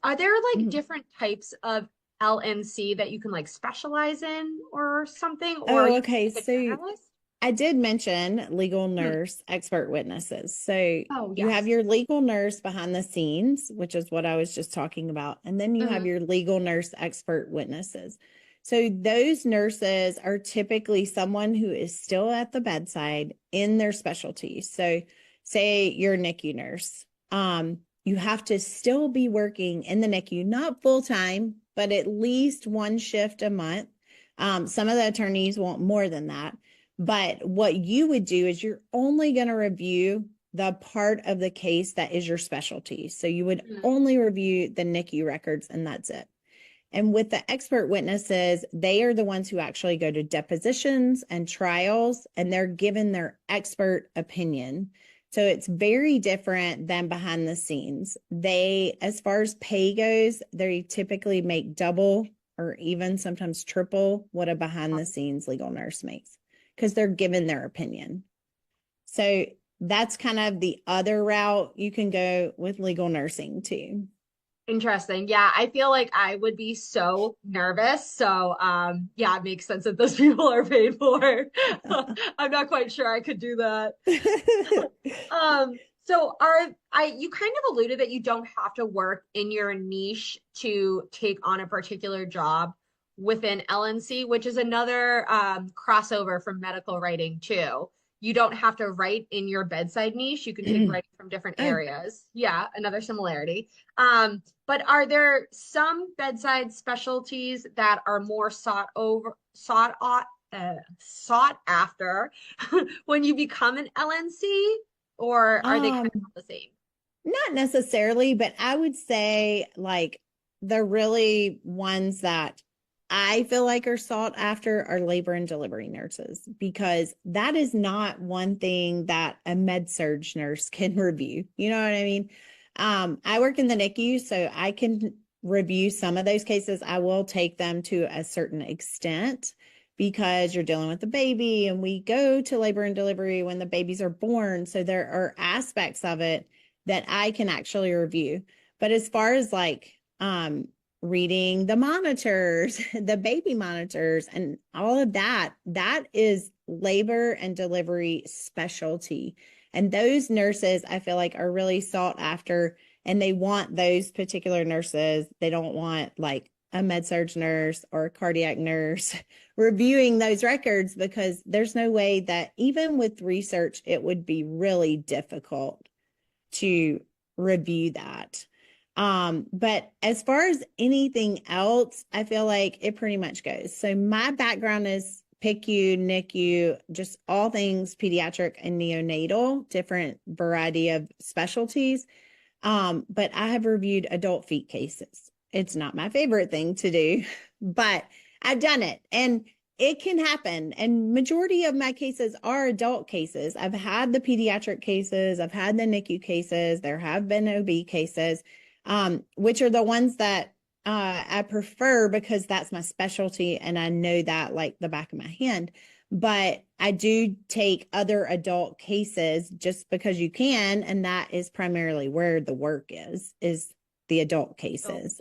Are there like Mhm. different types of LNC that you can like specialize in or something? Or are Oh, you okay. like a So generalist? I did mention legal Hmm. nurse expert witnesses. So Oh, you have yes. your legal nurse behind the scenes, which is what I was just talking about. And then you have Hmm. your legal nurse expert witnesses. So those nurses are typically someone who is still at the bedside in their specialty. So say you're a NICU nurse. You have to still be working in the NICU, not full time, but at least one shift a month. Some of the attorneys want more than that. But what you would do is you're only going to review the part of the case that is your specialty. So you would only review the NICU records and that's it. And with the expert witnesses, they are the ones who actually go to depositions and trials and they're given their expert opinion. So it's very different than behind the scenes. They, as far as pay goes, they typically make double or even sometimes triple what a behind the scenes legal nurse makes because they're given their opinion. So that's kind of the other route you can go with legal nursing too. Interesting. Yeah, I feel like I would be so nervous. So, yeah, it makes sense that those people are paid for. I'm not quite sure I could do that. So are I you kind of alluded that you don't have to work in your niche to take on a particular job within LNC, which is another crossover from medical writing too. You don't have to write in your bedside niche. You can take writing from different Oh, areas. Yeah, another similarity. But are there some bedside specialties that are more sought after when you become an LNC? Or are they kind of um, all the same? not necessarily, but I would say like the really ones that I feel like are sought after are labor and delivery nurses because that is not one thing that a med surg nurse can review. You know what I mean? I work in the NICU, so I can review some of those cases. I will take them to a certain extent because you're dealing with the baby and we go to labor and delivery when the babies are born. So there are aspects of it that I can actually review. But as far as like reading the monitors, the baby monitors, and all of that, that is labor and delivery specialty. And those nurses, I feel like, are really sought after, and they want those particular nurses. They don't want like a med surg nurse or a cardiac nurse reviewing those records because there's no way that even with research, it would be really difficult to review that. But as far as anything else, I feel like it pretty much goes. So my background is PICU, NICU, just all things pediatric and neonatal, different variety of specialties. But I have reviewed adult feet cases. It's not my favorite thing to do, but I've done it and it can happen. And majority of my cases are adult cases. I've had the pediatric cases, I've had the NICU cases, there have been OB cases, which are the ones that I prefer because that's my specialty and I know that like the back of my hand. But I do take other adult cases just because you can, and that is primarily where the work is the adult Adult cases.